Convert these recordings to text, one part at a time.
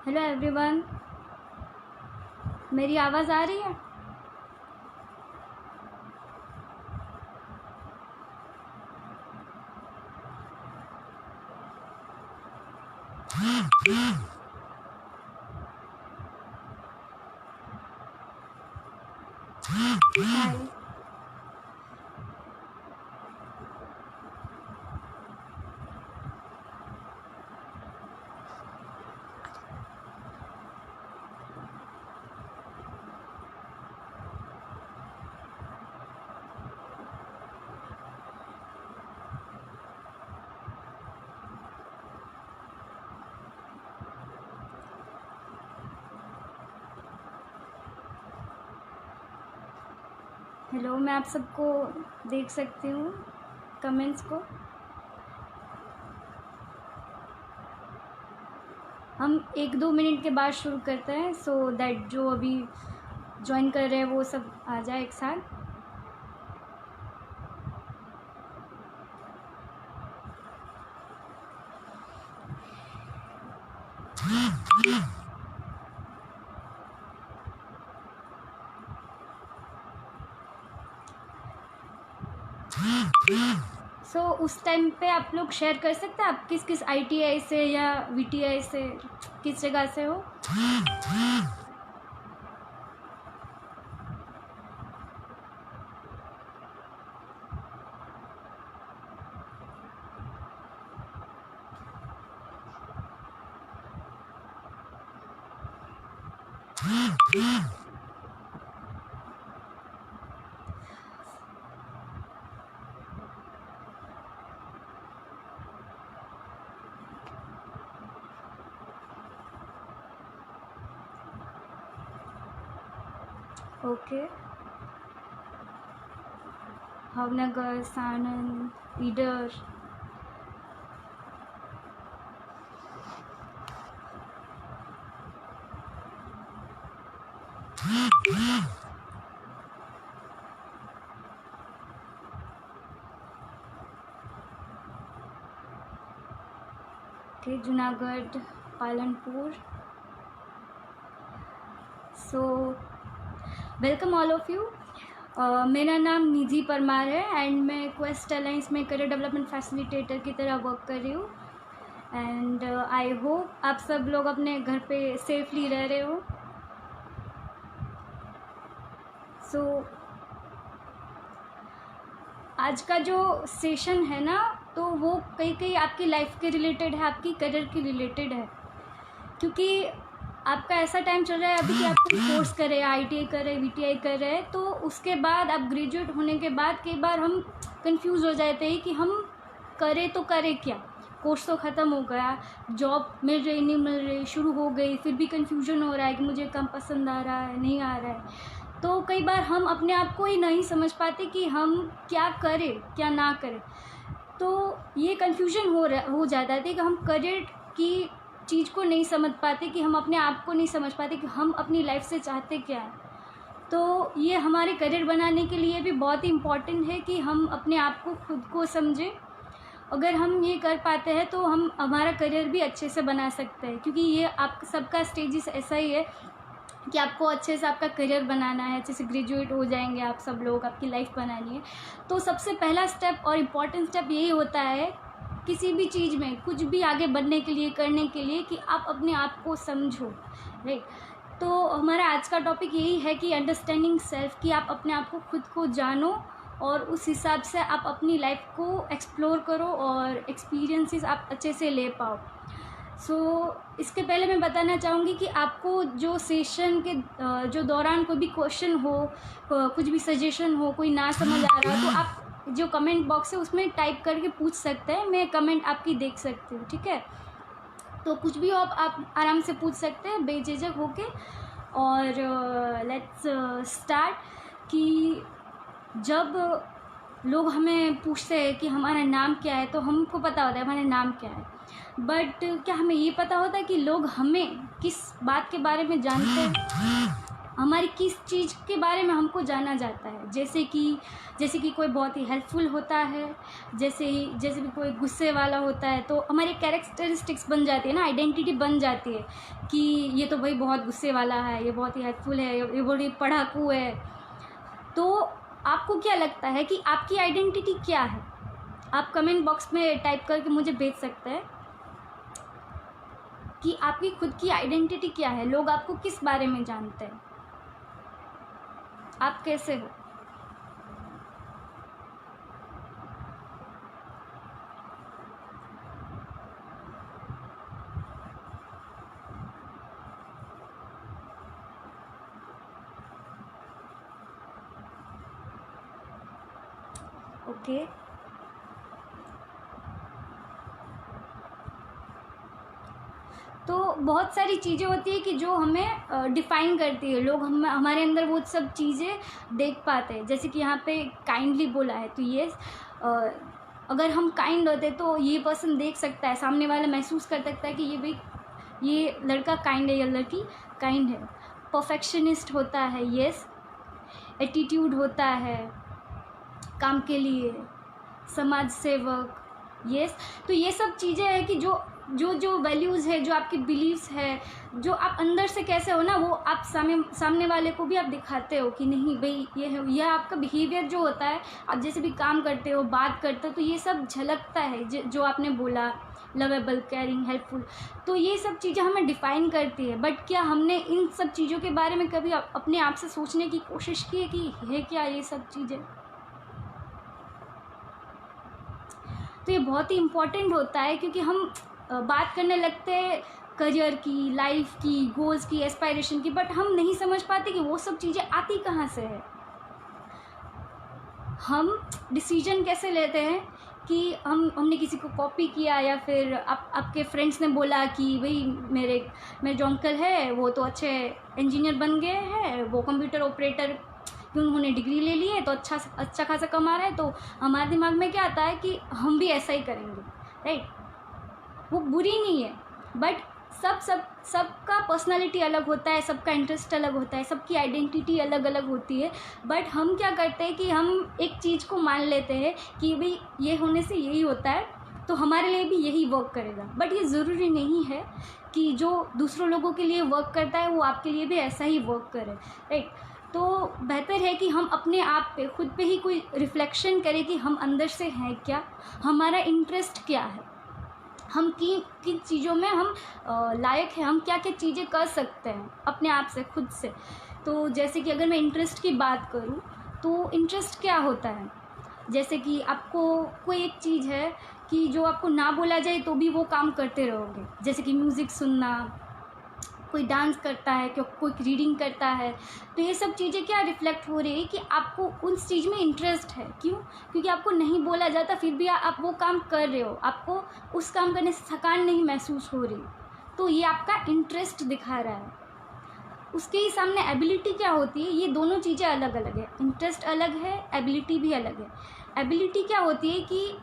Hello everyone, मेरी आवाज़ आ रही है? हाय। हेलो, मैं आप सबको देख सकती हूँ कमेंट्स को। हम 1-2 मिनट के बाद शुरू करते हैं, सो दैट जो अभी ज्वाइन कर रहे हैं वो सब आ जाए एक साथ। सो उस टाइम पे आप लोग शेयर कर सकते हैं आप किस किस ITI से या VTI से किस जगह से हो। Okay, Bhavnagar, Sanand, Idar. Okay, Junagadh, Palanpur. So welcome all of you. मेरा नाम निधि परमार है एंड मैं क्वेस्ट अलायंस में करियर डेवलपमेंट फैसिलिटेटर की तरह वर्क कर रही हूँ। एंड आई होप आप सब लोग अपने घर पे सेफली रह रहे हो। सो आज का जो सेशन है ना, तो वो कई आपकी लाइफ के रिलेटेड है, आपकी करियर के रिलेटेड है, क्योंकि आपका ऐसा टाइम चल रहा है अभी कि आप कोई कोर्स कर रहे हैं, ITI कर रहे हैं, VTI कर रहे हैं, तो उसके बाद आप ग्रेजुएट होने के बाद कई बार हम कंफ्यूज हो जाते हैं कि हम करें तो करें क्या। कोर्स तो ख़त्म हो गया, जॉब मिल रही नहीं मिल रही, शुरू हो गई, फिर भी कन्फ्यूजन हो रहा है कि मुझे कम पसंद आ रहा है नहीं आ रहा है। तो कई बार हम अपने आप को ही नहीं समझ पाते कि हम क्या करें क्या ना करें। तो ये कन्फ्यूजन हो जाता है कि हम करियर की चीज़ को नहीं समझ पाते, कि हम अपने आप को नहीं समझ पाते कि हम अपनी लाइफ से चाहते क्या है। तो ये हमारे करियर बनाने के लिए भी बहुत ही इम्पॉर्टेंट है कि हम अपने आप को खुद को समझें। अगर हम ये कर पाते हैं तो हम हमारा करियर भी अच्छे से बना सकते हैं, क्योंकि ये आप सबका स्टेजेस ऐसा ही है कि आपको अच्छे से आपका करियर बनाना है, अच्छे से ग्रेजुएट हो जाएंगे आप सब लोग, आपकी लाइफ बनानी है। तो सबसे पहला स्टेप और इम्पॉर्टेंट स्टेप यही होता है किसी भी चीज़ में, कुछ भी आगे बढ़ने के लिए, करने के लिए, कि आप अपने आप को समझो, राइट। तो हमारा आज का टॉपिक यही है कि अंडरस्टैंडिंग सेल्फ, कि आप अपने आप को खुद को जानो और उस हिसाब से आप अपनी लाइफ को एक्सप्लोर करो और एक्सपीरियंसेस आप अच्छे से ले पाओ। इसके पहले मैं बताना चाहूँगी कि आपको जो सेशन के जो दौरान कोई भी क्वेश्चन हो, कुछ भी सजेशन हो, कोई ना समझ आ रहा हो, तो आप जो कमेंट बॉक्स है उसमें टाइप करके पूछ सकते हैं। मैं कमेंट आपकी देख सकती हूँ, ठीक है। तो कुछ भी हो आप आराम से पूछ सकते हैं बेझिझक होके। और लेट्स स्टार्ट कि जब लोग हमें पूछते हैं कि हमारा नाम क्या है, तो हमको पता होता है हमारा नाम क्या है, बट क्या हमें ये पता होता है कि लोग हमें किस बात के बारे में जानते हैं, हमारी किस चीज़ के बारे में हमको जाना जाता है। जैसे कि कोई बहुत ही हेल्पफुल होता है, जैसे भी कोई गुस्से वाला होता है, तो हमारी कैरेक्टरिस्टिक्स बन जाती है ना, आइडेंटिटी बन जाती है कि ये तो भाई बहुत गुस्से वाला है, ये बहुत ही हेल्पफुल है, ये बहुत ही पढ़ाकू है। तो आपको क्या लगता है कि आपकी आइडेंटिटी क्या है? आप कमेंट बॉक्स में टाइप करके मुझे भेज सकते हैं कि आपकी खुद की आइडेंटिटी क्या है, लोग आपको किस बारे में जानते हैं, आप कैसे हो। ओके, तो बहुत सारी चीज़ें होती है कि जो हमें डिफ़ाइन करती है, लोग हमारे अंदर वो सब चीज़ें देख पाते हैं। जैसे कि यहाँ पे काइंडली बोला है, तो ये अगर हम काइंड होते तो ये पर्सन देख सकता है, सामने वाला महसूस कर सकता है कि ये लड़का काइंड है या लड़की काइंड है। परफेक्शनिस्ट होता है, यस। एटीट्यूड होता है काम के लिए, समाज सेवक, यस। तो ये सब चीज़ें हैं कि जो वैल्यूज़ है, जो आपकी बिलीव्स है, जो आप अंदर से कैसे हो ना, वो आप सामने वाले को भी आप दिखाते हो कि नहीं भाई ये है। यह आपका बिहेवियर जो होता है, आप जैसे भी काम करते हो, बात करते हो, तो ये सब झलकता है। जो आपने बोला, लवेबल, केयरिंग, हेल्पफुल, तो ये सब चीज़ें हमें डिफ़ाइन करती है। बट क्या हमने इन सब चीज़ों के बारे में कभी अपने आप से सोचने की कोशिश की है कि है क्या ये सब चीज़ें? तो ये बहुत ही इम्पॉर्टेंट होता है, क्योंकि हम बात करने लगते हैं करियर की, लाइफ की, गोल्स की, एस्पायरेशन की, बट हम नहीं समझ पाते कि वो सब चीज़ें आती कहाँ से है। हम डिसीजन कैसे लेते हैं कि हमने किसी को कॉपी किया, या फिर आपके फ्रेंड्स ने बोला कि भाई मेरे जो अंकल है वो तो अच्छे इंजीनियर बन गए हैं, वो कंप्यूटर ऑपरेटर कि उन्होंने डिग्री ले ली है तो अच्छा खासा कमा रहा है, तो हमारे दिमाग में क्या आता है कि हम भी ऐसा ही करेंगे, राइट। वो बुरी नहीं है, बट सबका पर्सनालिटी अलग होता है, सबका इंटरेस्ट अलग होता है, सबकी आइडेंटिटी अलग अलग होती है। बट हम क्या करते हैं कि हम एक चीज़ को मान लेते हैं कि भाई ये होने से यही होता है, तो हमारे लिए भी यही वर्क करेगा। बट ये ज़रूरी नहीं है कि जो दूसरों लोगों के लिए वर्क करता है वो आपके लिए भी ऐसा ही वर्क करे, राइट। तो बेहतर है कि हम अपने आप पे, खुद पे ही कोई रिफ्लेक्शन करें कि हम अंदर से हैं क्या, हमारा इंटरेस्ट क्या है, हम किन चीज़ों में हम लायक हैं, हम क्या क्या चीज़ें कर सकते हैं अपने आप से, खुद से। तो जैसे कि अगर मैं इंटरेस्ट की बात करूँ, तो इंटरेस्ट क्या होता है, जैसे कि आपको कोई एक चीज़ है कि जो आपको ना बोला जाए तो भी वो काम करते रहोगे। जैसे कि म्यूज़िक सुनना, कोई डांस करता है, कोई रीडिंग करता है, तो ये सब चीज़ें क्या रिफ्लेक्ट हो रही है कि आपको उस चीज़ में इंटरेस्ट है। क्यों? क्योंकि आपको नहीं बोला जाता, फिर भी आप वो काम कर रहे हो, आपको उस काम करने से थकान नहीं महसूस हो रही, तो ये आपका इंटरेस्ट दिखा रहा है। उसके ही सामने एबिलिटी क्या होती है, ये दोनों चीज़ें अलग अलग है। इंटरेस्ट अलग है, एबिलिटी भी अलग है। एबिलिटी क्या होती है कि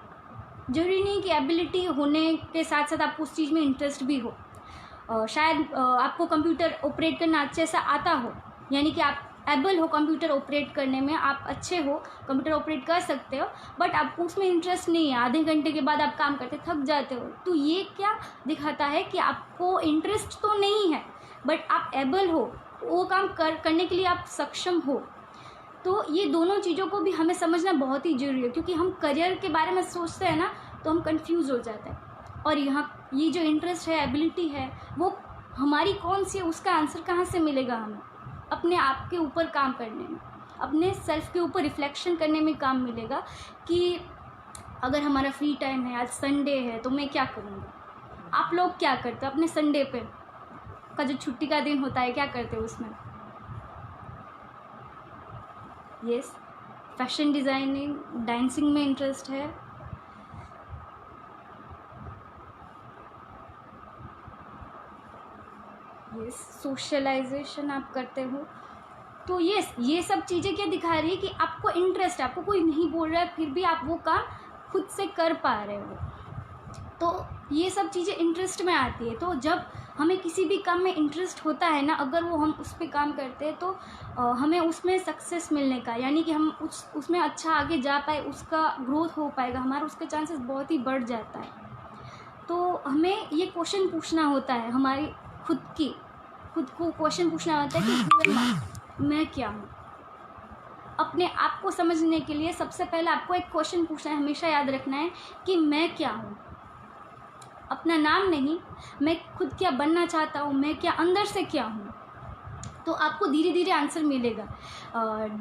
ज़रूरी नहीं कि एबिलिटी होने के साथ साथ आपको उस चीज़ में इंटरेस्ट भी हो। शायद आपको कंप्यूटर ऑपरेट करना अच्छे से आता हो, यानी कि आप एबल हो कंप्यूटर ऑपरेट करने में, आप अच्छे हो, कंप्यूटर ऑपरेट कर सकते हो, बट आपको उसमें इंटरेस्ट नहीं है। आधे घंटे के बाद आप काम करते थक जाते हो, तो ये क्या दिखाता है कि आपको इंटरेस्ट तो नहीं है, बट आप एबल हो, वो काम करने के लिए आप सक्षम हो। तो ये दोनों चीज़ों को भी हमें समझना बहुत ही ज़रूरी है, क्योंकि हम करियर के बारे में सोचते हैं ना, तो हम कंफ्यूज हो जाते हैं। और यहाँ ये जो इंटरेस्ट है, एबिलिटी है, वो हमारी कौन सी है, उसका आंसर कहाँ से मिलेगा हमें? अपने आप के ऊपर काम करने में, अपने सेल्फ के ऊपर रिफ्लेक्शन करने में काम मिलेगा कि अगर हमारा फ्री टाइम है, आज संडे है, तो मैं क्या करूँगा। आप लोग क्या करते हो अपने संडे पे का जो छुट्टी का दिन होता है, क्या करते हो उसमें? यस, फैशन डिज़ाइनिंग, डांसिंग में इंटरेस्ट है। यस, सोशलाइजेशन आप करते हो। तो ये सब चीज़ें क्या दिखा रही है कि आपको इंटरेस्ट है, आपको कोई नहीं बोल रहा है, फिर भी आप वो काम खुद से कर पा रहे हो। तो ये सब चीज़ें इंटरेस्ट में आती है। तो जब हमें किसी भी काम में इंटरेस्ट होता है ना, अगर वो हम उस पर काम करते हैं तो हमें उसमें सक्सेस मिलने का, यानी कि हम उसमें अच्छा आगे जा पाए, उसका ग्रोथ हो पाएगा हमारा, उसका चांसेस बहुत ही बढ़ जाता है। तो हमें ये क्वेश्चन पूछना होता है, हमारी खुद को क्वेश्चन पूछना होता है कि मैं क्या हूँ। अपने आप को समझने के लिए सबसे पहले आपको एक क्वेश्चन पूछना है, हमेशा याद रखना है कि मैं क्या हूँ। अपना नाम नहीं, मैं खुद क्या बनना चाहता हूँ, मैं क्या अंदर से क्या हूँ। तो आपको धीरे धीरे आंसर मिलेगा।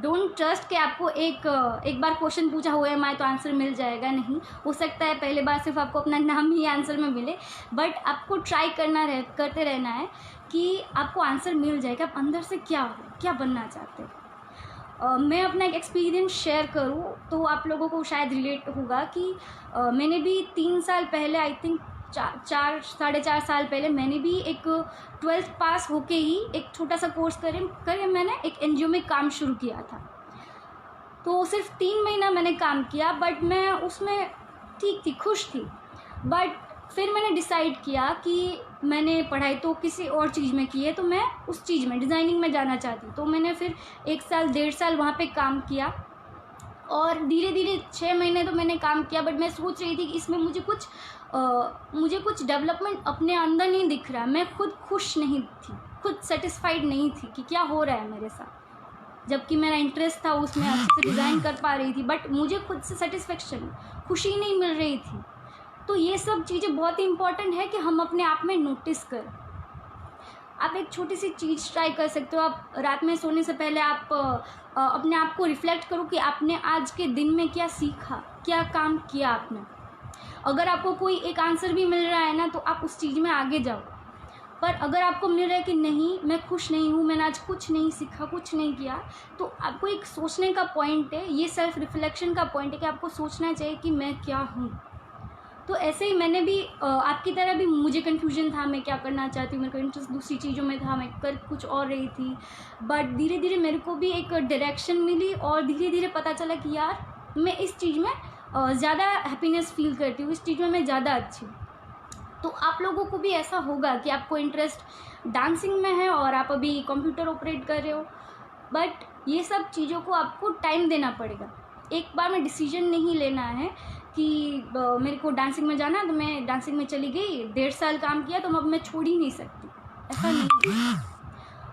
डोंट ट्रस्ट कि आपको एक बार क्वेश्चन पूछा हुआ है मैं तो आंसर मिल जाएगा, नहीं हो सकता है पहले बार सिर्फ आपको अपना नाम ही आंसर में मिले, बट आपको ट्राई करते रहना है कि आपको आंसर मिल जाएगा। आप अंदर से क्या हो, क्या बनना चाहते हो। मैं अपना एक एक्सपीरियंस शेयर करूँ तो आप लोगों को शायद रिलेट होगा कि मैंने भी 3 साल पहले, आई थिंक 4 साढ़े 4 साल पहले, मैंने भी एक 12th पास होके ही एक छोटा सा कोर्स करे मैंने एक NGO में काम शुरू किया था। तो सिर्फ 3 महीना मैंने काम किया, बट मैं उसमें ठीक थी, खुश थी। बट फिर मैंने डिसाइड किया कि मैंने पढ़ाई तो किसी और चीज़ में की है, तो मैं उस चीज़ में डिज़ाइनिंग में जाना चाहती। तो मैंने फिर 1 साल 1.5 साल वहाँ पे काम किया और धीरे धीरे 6 महीने तो मैंने काम किया। बट मैं सोच रही थी कि इसमें मुझे कुछ डेवलपमेंट अपने अंदर नहीं दिख रहा। मैं खुद खुश नहीं थी, खुद सेटिस्फाइड नहीं थी कि क्या हो रहा है मेरे साथ, जबकि मेरा इंटरेस्ट था उसमें, अच्छे से डिज़ाइन कर पा रही थी, बट मुझे खुद से सेटिस्फेक्शन, खुशी नहीं मिल रही थी। तो ये सब चीज़ें बहुत ही इंपॉर्टेंट है कि हम अपने आप में नोटिस करें। आप एक छोटी सी चीज़ ट्राई कर सकते हो। आप रात में सोने से पहले आप अपने आप को रिफ्लेक्ट करो कि आपने आज के दिन में क्या सीखा, क्या काम किया आपने। अगर आपको कोई एक आंसर भी मिल रहा है ना, तो आप उस चीज़ में आगे जाओ। पर अगर आपको मिल रहा है कि नहीं, मैं खुश नहीं हूँ, मैंने आज कुछ नहीं सीखा, कुछ नहीं किया, तो आपको एक सोचने का पॉइंट है, ये सेल्फ रिफ्लेक्शन का पॉइंट है कि आपको सोचना चाहिए कि मैं क्या हूँ। तो ऐसे ही मैंने भी आपकी तरह भी, मुझे कन्फ्यूजन था मैं क्या करना चाहती हूँ, मेरे को इंटरेस्ट दूसरी चीज़ों में था, मैं कर कुछ और रही थी। बट धीरे धीरे मेरे को भी एक डायरेक्शन मिली और धीरे धीरे पता चला कि यार मैं इस चीज़ में ज़्यादा हैप्पीनेस फील करती हूँ, इस चीज़ में मैं ज़्यादा अच्छी हूँ। तो आप लोगों को भी ऐसा होगा कि आपको इंटरेस्ट डांसिंग में है और आप अभी कंप्यूटर ऑपरेट कर रहे हो, बट ये सब चीज़ों को आपको टाइम देना पड़ेगा। एक बार में डिसीजन नहीं लेना है कि मेरे को डांसिंग में जाना है तो मैं डांसिंग में चली गई, 1.5 साल काम किया तो अब मैं छोड़ ही नहीं सकती, ऐसा नहीं है।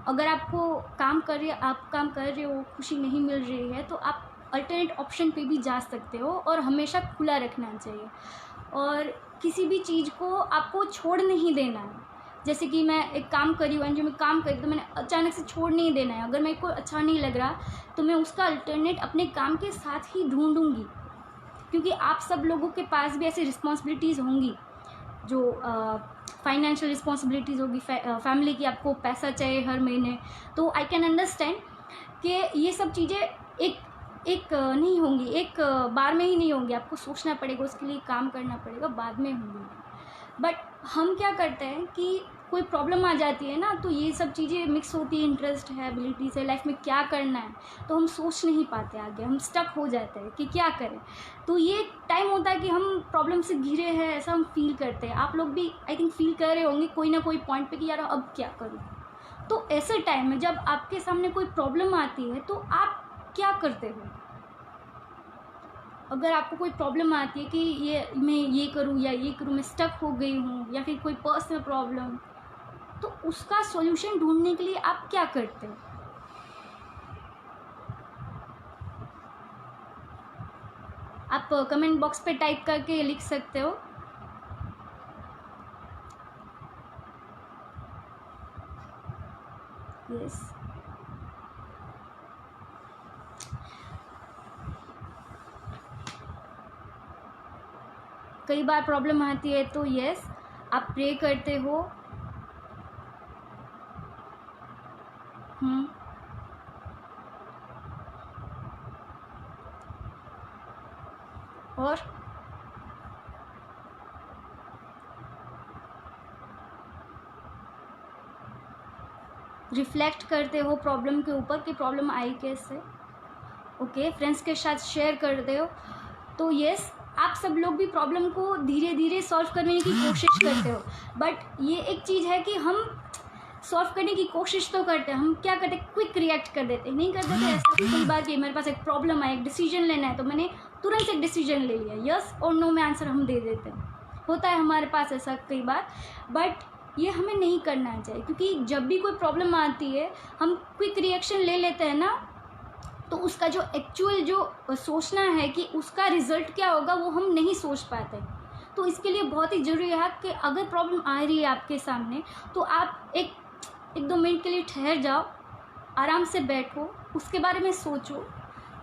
अगर आपको आप काम कर रहे हो, खुशी नहीं मिल रही है, तो आप अल्टरनेट ऑप्शन पे भी जा सकते हो और हमेशा खुला रखना चाहिए। और किसी भी चीज़ को आपको छोड़ नहीं देना है। जैसे कि मैं एक काम करी हूँ, जो मैं काम करी तो मैंने अचानक से छोड़ नहीं देना है। अगर मेरे को अच्छा नहीं लग रहा तो मैं उसका अल्टरनेट अपने काम के साथ ही ढूंढूंगी, क्योंकि आप सब लोगों के पास भी ऐसी रिस्पॉन्सिबिलिटीज़ होंगी, जो फाइनेंशियल रिस्पॉन्सिबिलिटीज़ होगी, फैमिली की, आपको पैसा चाहिए हर महीने। तो आई कैन अंडरस्टैंड कि ये सब चीज़ें एक नहीं होंगी, एक बार में ही नहीं होंगी, आपको सोचना पड़ेगा, उसके लिए काम करना पड़ेगा, बाद में होंगी। बट हम क्या करते हैं कि कोई प्रॉब्लम आ जाती है ना, तो ये सब चीज़ें मिक्स होती है, इंटरेस्ट है, एबिलिटीज़ है, लाइफ में क्या करना है, तो हम सोच नहीं पाते आगे, हम स्टक हो जाते हैं कि क्या करें। तो ये टाइम होता है कि हम प्रॉब्लम से घिरे हैं, ऐसा हम फील करते हैं। आप लोग भी आई थिंक फील कर रहे होंगे कोई ना कोई पॉइंट पे कि यार अब क्या करूँ। तो ऐसे टाइम में जब आपके सामने कोई प्रॉब्लम आती है तो आप क्या करते हो? अगर आपको कोई प्रॉब्लम आती है कि मैं ये करूँ या ये करूँ, मैं स्टक हो गई हूँ, या फिर कोई पर्सनल प्रॉब्लम, तो उसका सॉल्यूशन ढूंढने के लिए आप क्या करते हो? आप कमेंट बॉक्स पे टाइप करके लिख सकते हो। यस। कई बार प्रॉब्लम आती है तो यस आप प्रे करते हो। और रिफ्लेक्ट करते हो प्रॉब्लम के ऊपर कि प्रॉब्लम आई कैसे। ओके, फ्रेंड्स के साथ शेयर करते हो। तो यस, आप सब लोग भी प्रॉब्लम को धीरे धीरे सॉल्व करने की कोशिश करते हो, बट ये एक चीज़ है कि हम सॉल्व करने की कोशिश तो करते हैं, हम क्या करते हैं, क्विक रिएक्ट कर देते हैं। नहीं कर देते ऐसा कि कई बार कि मेरे पास एक प्रॉब्लम है, एक डिसीजन लेना है, तो मैंने तुरंत एक डिसीजन ले लिया, यस और नो में आंसर हम दे देते हैं। होता है हमारे पास ऐसा कई बार, बट ये हमें नहीं करना चाहिए, क्योंकि जब भी कोई प्रॉब्लम आती है हम क्विक रिएक्शन ले लेते हैं ना, तो उसका जो एक्चुअल जो सोचना है कि उसका रिजल्ट क्या होगा वो हम नहीं सोच पाते। तो इसके लिए बहुत ही ज़रूरी है कि अगर प्रॉब्लम आ रही है आपके सामने तो आप एक 2 मिनट के लिए ठहर जाओ, आराम से बैठो, उसके बारे में सोचो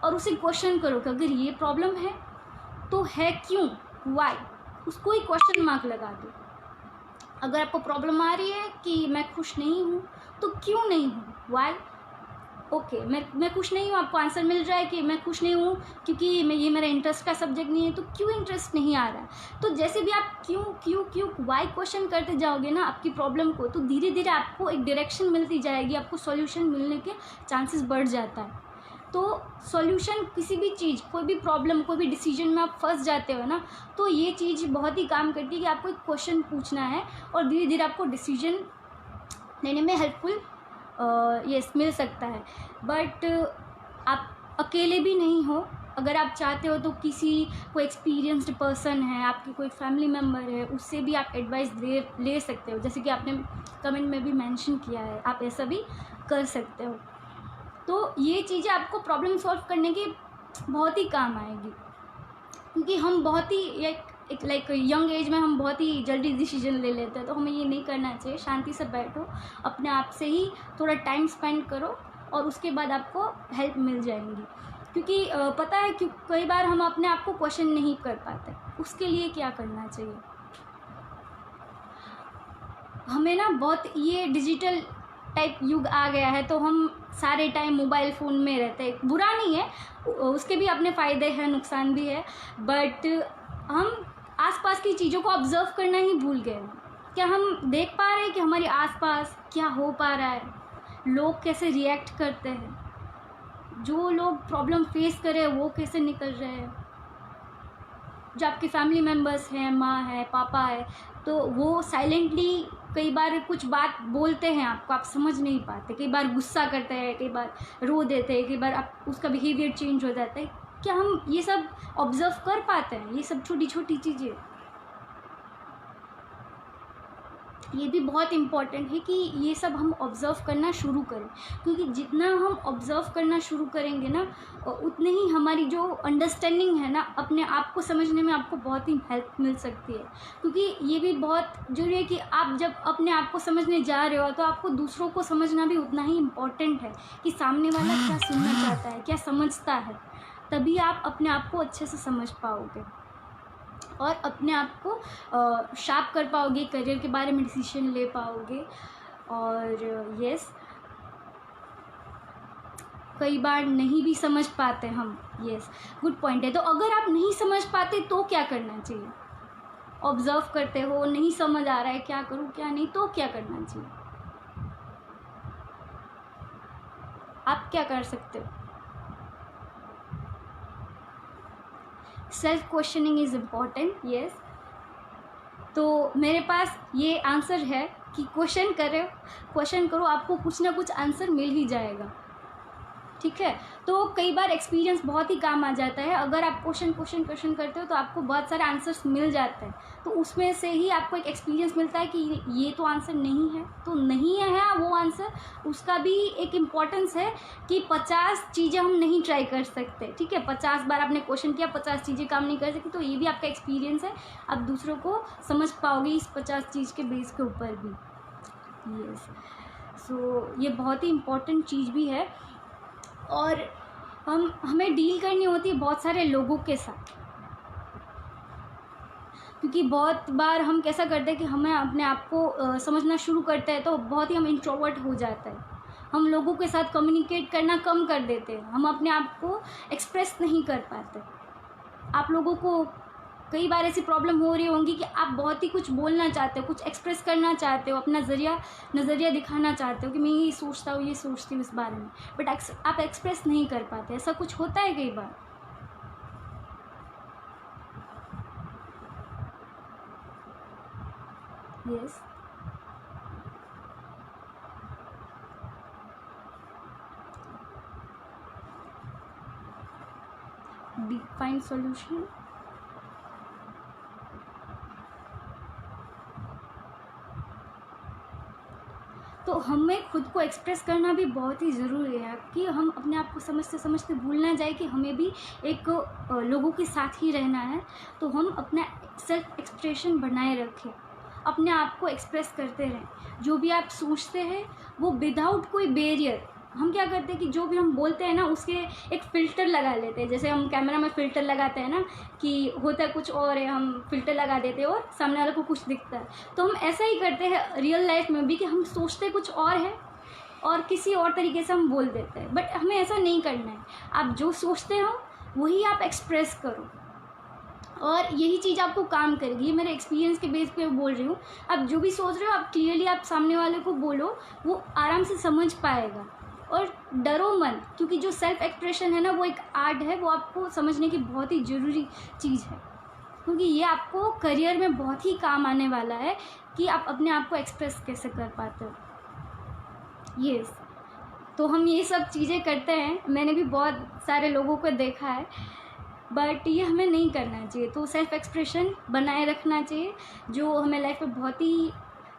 और उसे क्वेश्चन करो कि अगर ये प्रॉब्लम है तो है क्यों, वाई, उसको ही क्वेश्चन मार्क लगा दो। अगर आपको प्रॉब्लम आ रही है कि मैं खुश नहीं हूँ, तो क्यों नहीं हूँ, वाई, ओके मैं खुश नहीं हूँ, आपको आंसर मिल रहा है कि मैं खुश नहीं हूँ क्योंकि ये मेरा इंटरेस्ट का सब्जेक्ट नहीं है, तो क्यों इंटरेस्ट नहीं आ रहा है। तो जैसे भी आप क्यों क्यों क्यों वाई क्वेश्चन करते जाओगे ना आपकी प्रॉब्लम को, तो धीरे धीरे आपको एक डायरेक्शन मिलती जाएगी, आपको सॉल्यूशन मिलने के चांसेस बढ़ जाता है। तो सॉल्यूशन किसी भी चीज़, कोई भी प्रॉब्लम, कोई भी डिसीजन में आप फंस जाते हो ना, तो ये चीज़ बहुत ही काम करती है कि आपको एक क्वेश्चन पूछना है और धीरे धीरे आपको डिसीजन लेने में हेल्पफुल यस मिल सकता है। बट आप अकेले भी नहीं हो, अगर आप चाहते हो तो किसी कोई एक्सपीरियंस्ड पर्सन है, आपकी कोई फैमिली मेम्बर है, उससे भी आप एडवाइस ले सकते हो, जैसे कि आपने कमेंट में भी मेंशन किया है, आप ऐसा भी कर सकते हो। तो ये चीज़ें आपको प्रॉब्लम सॉल्व करने की बहुत ही काम आएगी, क्योंकि हम बहुत ही एक लाइक यंग एज में हम बहुत ही जल्दी डिसीजन ले लेते हैं, तो हमें ये नहीं करना चाहिए। शांति से बैठो, अपने आप से ही थोड़ा टाइम स्पेंड करो और उसके बाद आपको हेल्प मिल जाएंगी। क्योंकि पता है कि कई बार हम अपने आप को क्वेश्चन नहीं कर पाते, उसके लिए क्या करना चाहिए, हमें ना बहुत ये डिजिटल टाइप युग आ गया है, तो हम सारे टाइम मोबाइल फ़ोन में रहते हैं। बुरा नहीं है, उसके भी अपने फ़ायदे हैं, नुकसान भी है, बट हम आसपास की चीज़ों को ऑब्ज़र्व करना ही भूल गए हैं। क्या हम देख पा रहे हैं कि हमारे आसपास क्या हो पा रहा है, लोग कैसे रिएक्ट करते हैं, जो लोग प्रॉब्लम फेस कर रहे हैं वो कैसे निकल रहे हैं, जो आपके फैमिली मेम्बर्स हैं, माँ है, पापा है, तो वो साइलेंटली कई बार कुछ बात बोलते हैं आपको, आप समझ नहीं पाते, कई बार गुस्सा करते हैं, कई बार रो देते हैं, कई बार आप उसका बिहेवियर चेंज हो जाता है। क्या हम ये सब ऑब्ज़र्व कर पाते हैं, ये सब छोटी छोटी चीज़ें? ये भी बहुत इम्पॉर्टेंट है कि ये सब हम ऑब्ज़र्व करना शुरू करें, क्योंकि जितना हम ऑब्ज़र्व करना शुरू करेंगे ना, उतने ही हमारी जो अंडरस्टैंडिंग है ना, अपने आप को समझने में आपको बहुत ही हेल्प मिल सकती है। क्योंकि ये भी बहुत ज़रूरी है कि आप जब अपने आप को समझने जा रहे हो, तो आपको दूसरों को समझना भी उतना ही इम्पॉर्टेंट है कि सामने वाला क्या सुनना चाहता है, क्या समझता है, तभी आप अपने आप को अच्छे से समझ पाओगे और अपने आप को शार्प कर पाओगे, करियर के बारे में डिसीजन ले पाओगे। और यस, कई बार नहीं भी समझ पाते हम, यस गुड पॉइंट है। तो अगर आप नहीं समझ पाते तो क्या करना चाहिए, ऑब्ज़र्व करते हो, नहीं समझ आ रहा है क्या करूँ क्या नहीं, तो क्या करना चाहिए, आप क्या कर सकते हो? Self questioning is important, yes. तो मेरे पास ये आंसर है कि क्वेश्चन करो, आपको कुछ ना कुछ आंसर मिल ही जाएगा, ठीक है। तो कई बार एक्सपीरियंस बहुत ही काम आ जाता है, अगर आप क्वेश्चन करते हो तो आपको बहुत सारे आंसर्स मिल जाते हैं, तो उसमें से ही आपको एक एक्सपीरियंस मिलता है कि ये तो आंसर नहीं है, तो नहीं है वो आंसर, उसका भी एक इम्पॉर्टेंस है कि 50 चीज़ें हम नहीं ट्राई कर सकते, ठीक है। 50 बार आपने क्वेश्चन किया, 50 चीज़ें काम नहीं कर सकती, तो ये भी आपका एक्सपीरियंस है, आप दूसरों को समझ पाओगे इस 50 चीज़ के बेस के ऊपर भी, यस। सो ये बहुत ही इम्पोर्टेंट चीज़ भी है। और हमें डील करनी होती है बहुत सारे लोगों के साथ, क्योंकि बहुत बार हम कैसा करते हैं कि हमें अपने आप को समझना शुरू करते हैं तो बहुत ही हम इंट्रोवर्ट हो जाते हैं, हम लोगों के साथ कम्युनिकेट करना कम कर देते हैं, हम अपने आप को एक्सप्रेस नहीं कर पाते। आप लोगों को कई बार ऐसी प्रॉब्लम हो रही होंगी कि आप बहुत ही कुछ बोलना चाहते हो, कुछ एक्सप्रेस करना चाहते हो, अपना नज़रिया दिखाना चाहते हो कि मैं ये सोचता हूँ, ये सोचती हूँ इस बारे में, बट आप एक्सप्रेस नहीं कर पाते। ऐसा कुछ होता है कई बार। Yes, find solution. तो हमें खुद को एक्सप्रेस करना भी बहुत ही ज़रूरी है कि हम अपने आप को समझते समझते भूल ना जाए कि हमें भी एक लोगों के साथ ही रहना है। तो हम अपना सेल्फ एक्सप्रेशन बनाए रखें, अपने आप को एक्सप्रेस करते रहें। जो भी आप सोचते हैं वो विदाउट कोई बैरियर, हम क्या करते हैं कि जो भी हम बोलते हैं ना उसके एक फ़िल्टर लगा लेते हैं। जैसे हम कैमरा में फ़िल्टर लगाते हैं ना कि होता है कुछ और है, हम फ़िल्टर लगा देते हैं और सामने वाले को कुछ दिखता है। तो हम ऐसा ही करते हैं रियल लाइफ में भी कि हम सोचते कुछ और है और किसी और तरीके से हम बोल देते हैं, बट हमें ऐसा नहीं करना है। आप जो सोचते हो वही आप एक्सप्रेस करो और यही चीज़ आपको काम करेगी। ये मेरे एक्सपीरियंस के बेस पे बोल रही हूँ। आप जो भी सोच रहे हो आप क्लियरली आप सामने वाले को बोलो, वो आराम से समझ पाएगा। और डरो मत, क्योंकि जो सेल्फ एक्सप्रेशन है ना वो एक आर्ट है, वो आपको समझने की बहुत ही ज़रूरी चीज़ है, क्योंकि ये आपको करियर में बहुत ही काम आने वाला है कि आप अपने आप को एक्सप्रेस कैसे कर पाते हो। यस, तो हम ये सब चीज़ें करते हैं, मैंने भी बहुत सारे लोगों को देखा है, बट ये हमें नहीं करना चाहिए। तो सेल्फ एक्सप्रेशन बनाए रखना चाहिए, जो हमें लाइफ में बहुत ही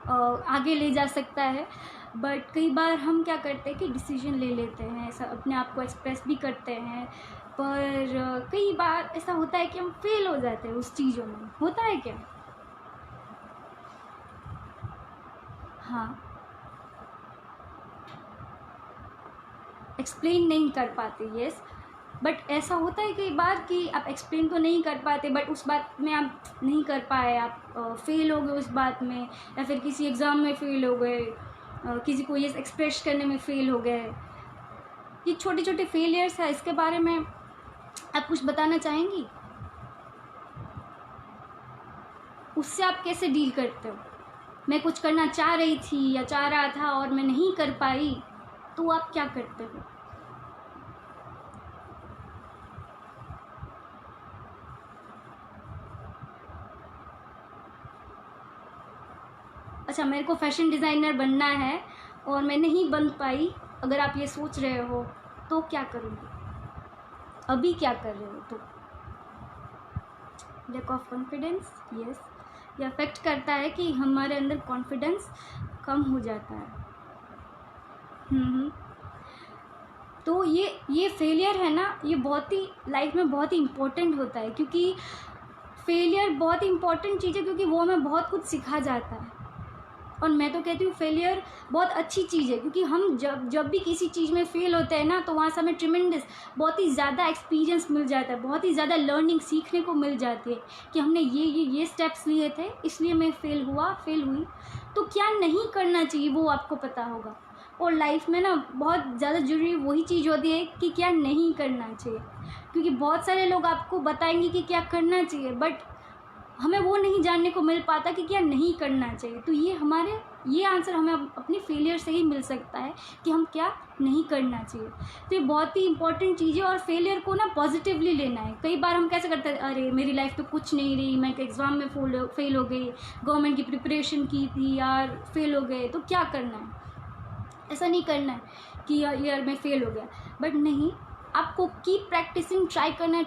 आगे ले जा सकता है। बट कई बार हम क्या करते हैं कि डिसीजन ले लेते हैं, ऐसा अपने आप को एक्सप्रेस भी करते हैं, पर कई बार ऐसा होता है कि हम फेल हो जाते हैं उस चीज़ों में। होता है क्या? हाँ, एक्सप्लेन नहीं कर पाते। यस, बट ऐसा होता है कई बार कि आप एक्सप्लेन तो नहीं कर पाते, बट उस बात में आप नहीं कर पाए, आप फेल हो गए उस बात में, या फिर किसी एग्ज़ाम में फ़ेल हो गए, किसी को ये एक्सप्रेस करने में फ़ेल हो गए। ये छोटे छोटे फेलियर्स है, इसके बारे में आप कुछ बताना चाहेंगी? उससे आप कैसे डील करते हो? मैं कुछ करना चाह रही थी या चाह रहा था और मैं नहीं कर पाई, तो आप क्या करते हो? अच्छा, मेरे को फैशन डिज़ाइनर बनना है और मैं नहीं बन पाई, अगर आप ये सोच रहे हो तो क्या करोगे? अभी क्या कर रहे हो? तो लैक ऑफ कॉन्फिडेंस, यस, ये अफेक्ट करता है कि हमारे अंदर कॉन्फिडेंस कम हो जाता है। तो ये फेलियर है ना, ये बहुत ही लाइफ में बहुत ही इम्पोर्टेंट होता है, क्योंकि फेलियर बहुत ही इम्पोर्टेंट चीज़ है, क्योंकि वो हमें बहुत कुछ सिखा जाता है। और मैं तो कहती हूँ फेलियर बहुत अच्छी चीज़ है, क्योंकि हम जब भी किसी चीज़ में फ़ेल होते हैं ना, तो वहाँ से हमें ट्रिमेंडस बहुत ही ज़्यादा एक्सपीरियंस मिल जाता है, बहुत ही ज़्यादा लर्निंग सीखने को मिल जाती है कि हमने ये स्टेप्स लिए थे, इसलिए मैं फेल हुई। तो क्या नहीं करना चाहिए वो आपको पता होगा। और लाइफ में ना बहुत ज़्यादा ज़रूरी वही चीज़ होती है कि क्या नहीं करना चाहिए, क्योंकि बहुत सारे लोग आपको बताएंगे कि क्या करना चाहिए, बट हमें वो नहीं जानने को मिल पाता कि क्या नहीं करना चाहिए। तो ये आंसर हमें अपनी फेलियर से ही मिल सकता है कि हम क्या नहीं करना चाहिए। तो ये बहुत ही इंपॉर्टेंट चीज़ है, और फेलियर को ना पॉजिटिवली लेना है। कई बार हम कैसे करते हैं, अरे मेरी लाइफ तो कुछ नहीं रही, मैं एग्ज़ाम में फेल हो गई, गवर्नमेंट की प्रिपरेशन की थी यार, फेल हो गए, तो क्या करना है। ऐसा नहीं करना है कि यार मैं फेल हो गया, बट नहीं, आपको कीप प्रैक्टिसिंग, ट्राई करना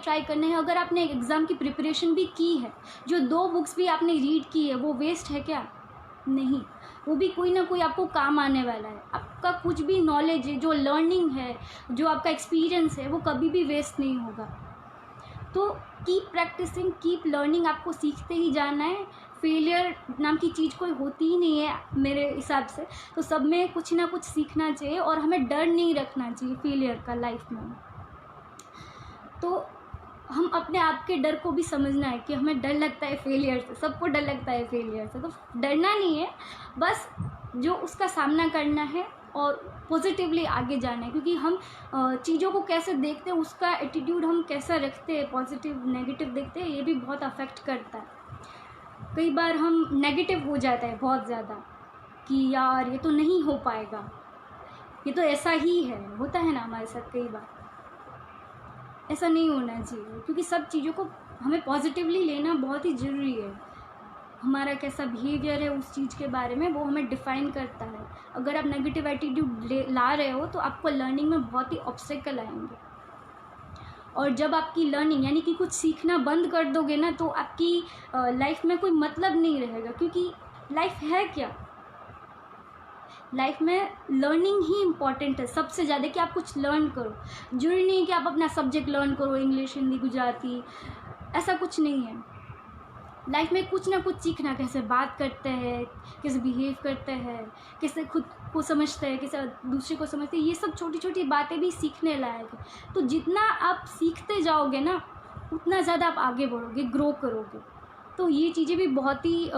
है। अगर आपने एग्ज़ाम की प्रिपरेशन भी की है, जो 2 बुक्स भी आपने रीड की है, वो वेस्ट है क्या? नहीं, वो भी कोई ना कोई आपको काम आने वाला है। आपका कुछ भी नॉलेज है, जो लर्निंग है, जो आपका एक्सपीरियंस है, वो कभी भी वेस्ट नहीं होगा। तो कीप प्रैक्टिसिंग, कीप लर्निंग, आपको सीखते ही जाना है। फेलियर नाम की चीज़ कोई होती ही नहीं है मेरे हिसाब से। तो सब में कुछ ना कुछ सीखना चाहिए और हमें डर नहीं रखना चाहिए फेलियर का लाइफ में। तो हम अपने आप के डर को भी समझना है कि हमें डर लगता है फेलियर से, सबको डर लगता है फेलियर से, तो डरना नहीं है, बस जो उसका सामना करना है और पॉजिटिवली आगे जाना है। क्योंकि हम चीज़ों को कैसे देखते हैं, उसका एटीट्यूड हम कैसा रखते हैं, पॉजिटिव नेगेटिव देखते हैं, ये भी बहुत अफेक्ट करता है। कई बार हम नेगेटिव हो जाता है बहुत ज़्यादा कि यार ये तो नहीं हो पाएगा, ये तो ऐसा ही है, होता है ना हमारे साथ कई बार। ऐसा नहीं होना चाहिए, क्योंकि सब चीज़ों को हमें पॉजिटिवली लेना बहुत ही ज़रूरी है। हमारा कैसा बिहेवियर है उस चीज़ के बारे में, वो हमें डिफ़ाइन करता है। अगर आप नेगेटिव एटीट्यूड ला रहे हो तो आपको लर्निंग में बहुत ही ऑब्स्टेकल आएंगे। और जब आपकी लर्निंग यानी कि कुछ सीखना बंद कर दोगे ना, तो आपकी लाइफ में कोई मतलब नहीं रहेगा। क्योंकि लाइफ है क्या, लाइफ में लर्निंग ही इम्पॉर्टेंट है सबसे ज़्यादा, कि आप कुछ लर्न करो। जरूरी नहीं कि आप अपना सब्जेक्ट लर्न करो, इंग्लिश, हिंदी, गुजराती, ऐसा कुछ नहीं है। लाइफ में कुछ ना कुछ सीखना, कैसे बात करते हैं, कैसे बिहेव करते हैं, कैसे खुद को समझते हैं, कैसे दूसरे को समझते हैं, ये सब छोटी छोटी बातें भी सीखने लायक है। तो जितना आप सीखते जाओगे ना, उतना ज़्यादा आप आगे बढ़ोगे, ग्रो करोगे। तो ये चीज़ें भी बहुत ही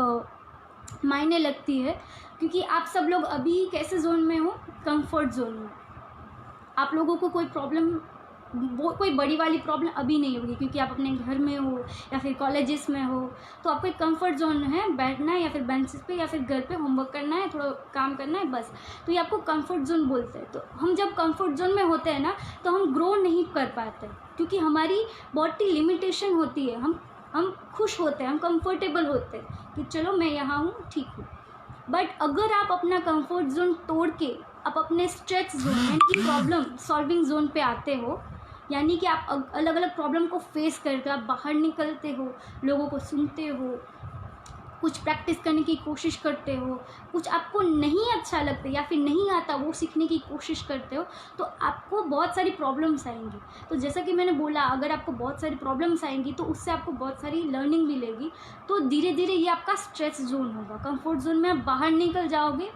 मायने लगती है। क्योंकि आप सब लोग अभी कैसे जोन में हो, कंफर्ट जोन में। आप लोगों को कोई प्रॉब्लम, वो कोई बड़ी वाली प्रॉब्लम अभी नहीं होगी, क्योंकि आप अपने घर में हो या फिर कॉलेजेस में हो। तो आपको एक कंफर्ट जोन है, बैठना है या फिर बेंचेस पे या फिर घर पे होमवर्क करना है, थोड़ा काम करना है, बस। तो ये आपको कंफर्ट जोन बोलते हैं। तो हम जब कंफर्ट जोन में होते हैं ना, तो हम ग्रो नहीं कर पाते, क्योंकि हमारी बॉडी लिमिटेशन होती है। हम खुश होते हैं, हम कंफर्टेबल होते हैं कि चलो मैं यहाँ हूँ, ठीक हूँ। बट अगर आप अपना कंफर्ट जोन तोड़ के आप अपने स्ट्रेच जोन यानी कि प्रॉब्लम सॉल्विंग जोन पे आते हो, यानी कि आप अलग अलग प्रॉब्लम को फेस करके आप बाहर निकलते हो, लोगों को सुनते हो, कुछ प्रैक्टिस करने की कोशिश करते हो, कुछ आपको नहीं अच्छा लगता या फिर नहीं आता वो सीखने की कोशिश करते हो, तो आपको बहुत सारी प्रॉब्लम्स आएंगी। तो जैसा कि मैंने बोला, अगर आपको बहुत सारी प्रॉब्लम्स आएंगी तो उससे आपको बहुत सारी लर्निंग मिलेगी। तो धीरे धीरे ये आपका स्ट्रेच जोन होगा। कंफर्ट जोन में आप बाहर निकल जाओगे,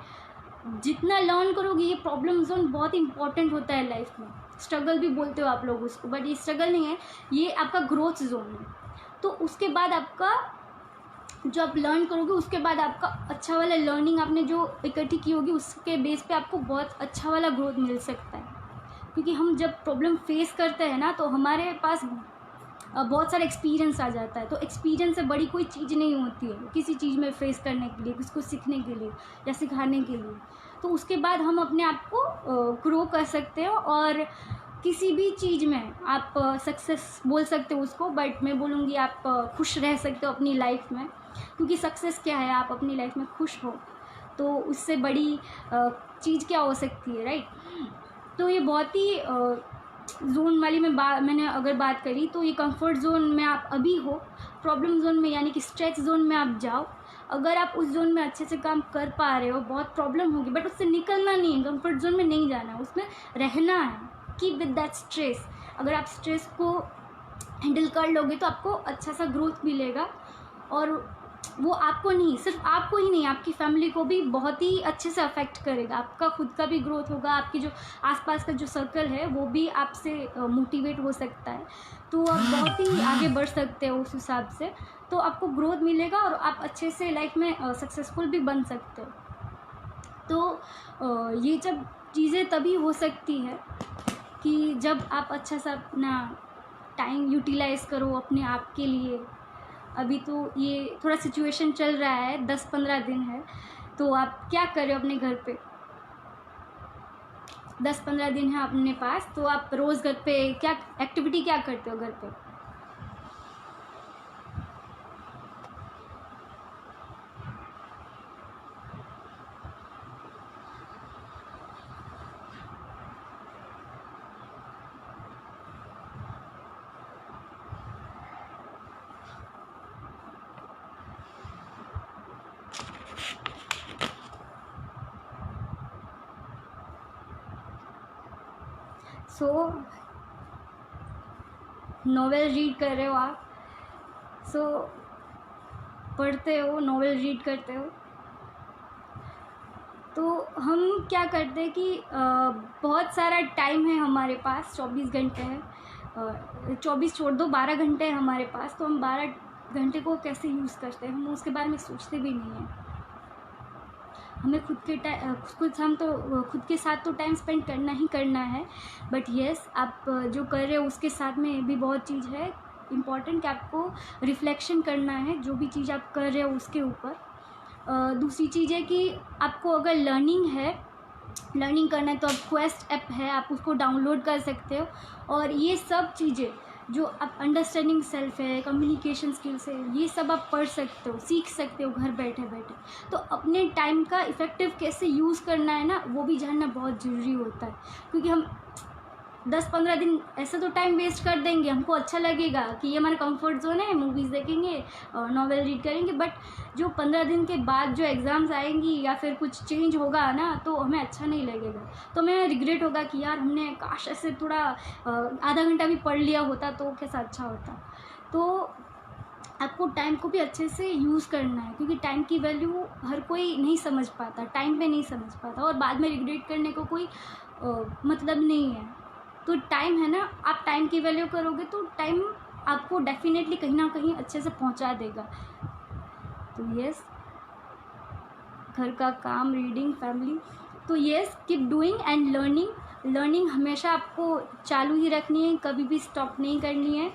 जितना लर्न करोगे। ये प्रॉब्लम जोन बहुत इंपॉर्टेंट होता है लाइफ में। स्ट्रगल भी बोलते हो आप लोग उसको, बट ये स्ट्रगल नहीं है, ये आपका ग्रोथ जोन है। तो उसके बाद आपका जो आप लर्न करोगे, उसके बाद आपका अच्छा वाला लर्निंग आपने जो इकट्ठी की होगी, उसके बेस पे आपको बहुत अच्छा वाला ग्रोथ मिल सकता है। क्योंकि हम जब प्रॉब्लम फेस करते हैं ना, तो हमारे पास बहुत सारा एक्सपीरियंस आ जाता है। तो एक्सपीरियंस से बड़ी कोई चीज़ नहीं होती है किसी चीज़ में फेस करने के लिए, किसी को सीखने के लिए या सिखाने के लिए। तो उसके बाद हम अपने आप को ग्रो कर सकते हो। और किसी भी चीज़ में आप सक्सेस बोल सकते हो उसको, बट मैं बोलूँगी आप खुश रह सकते हो अपनी लाइफ में। क्योंकि सक्सेस क्या है, आप अपनी लाइफ में खुश हो, तो उससे बड़ी चीज़ क्या हो सकती है, राइट। तो ये बहुत ही जोन वाली मैंने अगर बात करी, तो ये कंफर्ट जोन में आप अभी हो। प्रॉब्लम जोन में यानी कि स्ट्रेच जोन में आप जाओ। अगर आप उस जोन में अच्छे से काम कर पा रहे हो, बहुत प्रॉब्लम होगी, बट उससे निकलना नहीं है, कंफर्ट जोन में नहीं जाना, उसमें रहना है। Keep with that stress. अगर आप स्ट्रेस को हैंडल कर लोगे तो आपको अच्छा सा ग्रोथ मिलेगा। और वो आपको नहीं, सिर्फ आपको ही नहीं, आपकी फैमिली को भी बहुत ही अच्छे से अफेक्ट करेगा। आपका खुद का भी ग्रोथ होगा, आपकी जो आसपास का जो सर्कल है वो भी आपसे मोटिवेट हो सकता है। तो आप बहुत ही आगे बढ़ सकते हो उस हिसाब से। तो आपको ग्रोथ मिलेगा और आप अच्छे से लाइफ में सक्सेसफुल भी बन सकते हो। तो ये जब चीज़ें तभी हो सकती है कि जब आप अच्छा सा अपना टाइम यूटिलाइज़ करो अपने आप के लिए। अभी तो ये थोड़ा सिचुएशन चल रहा है, 10-15 दिन है, तो आप क्या कर रहे हो अपने घर पे? 10-15 दिन है अपने पास, तो आप रोज़ घर पे क्या एक्टिविटी क्या करते हो घर पे? सो नॉवेल रीड कर रहे हो आप। सो पढ़ते हो, नॉवेल रीड करते हो, तो हम क्या करते हैं कि बहुत सारा टाइम है हमारे पास, 24 घंटे है, 24 छोड़ दो, 12 घंटे है हमारे पास, तो हम 12 घंटे को कैसे यूज़ करते हैं हम उसके बारे में सोचते भी नहीं हैं। हमें खुद के साथ तो टाइम स्पेंड करना ही करना है, बट येस आप जो कर रहे हो उसके साथ में भी बहुत चीज़ है इम्पॉर्टेंट कि आपको रिफ्लेक्शन करना है जो भी चीज़ आप कर रहे हो उसके ऊपर। दूसरी चीज़ है कि आपको अगर लर्निंग करना है तो अब क्वेस्ट ऐप है, आप उसको डाउनलोड कर सकते हो, और ये सब चीज़ें जो आप अंडरस्टैंडिंग सेल्फ है, कम्युनिकेशन स्किल्स है, ये सब आप पढ़ सकते हो, सीख सकते हो घर बैठे बैठे। तो अपने टाइम का इफ़ेक्टिव कैसे यूज़ करना है ना, वो भी जानना बहुत ज़रूरी होता है, क्योंकि हम 10-15 दिन ऐसे तो टाइम वेस्ट कर देंगे, हमको अच्छा लगेगा कि ये हमारा कंफर्ट जोन है, मूवीज़ देखेंगे, नॉवेल रीड करेंगे, बट जो 15 दिन के बाद जो एग्ज़ाम्स आएंगी या फिर कुछ चेंज होगा ना, तो हमें अच्छा नहीं लगेगा, तो हमें रिग्रेट होगा कि यार हमने काश ऐसे थोड़ा आधा घंटा भी पढ़ लिया होता तो कैसा अच्छा होता। तो आपको टाइम को भी अच्छे से यूज़ करना है, क्योंकि टाइम की वैल्यू हर कोई नहीं समझ पाता, टाइम पे नहीं समझ पाता, और बाद में रिग्रेट करने को कोई मतलब नहीं है। तो टाइम है ना, आप टाइम की वैल्यू करोगे तो टाइम आपको डेफिनेटली कहीं ना कहीं अच्छे से पहुंचा देगा। तो यस, घर का काम, रीडिंग, फैमिली, तो yes keep doing and learning हमेशा आपको चालू ही रखनी है, कभी भी स्टॉप नहीं करनी है,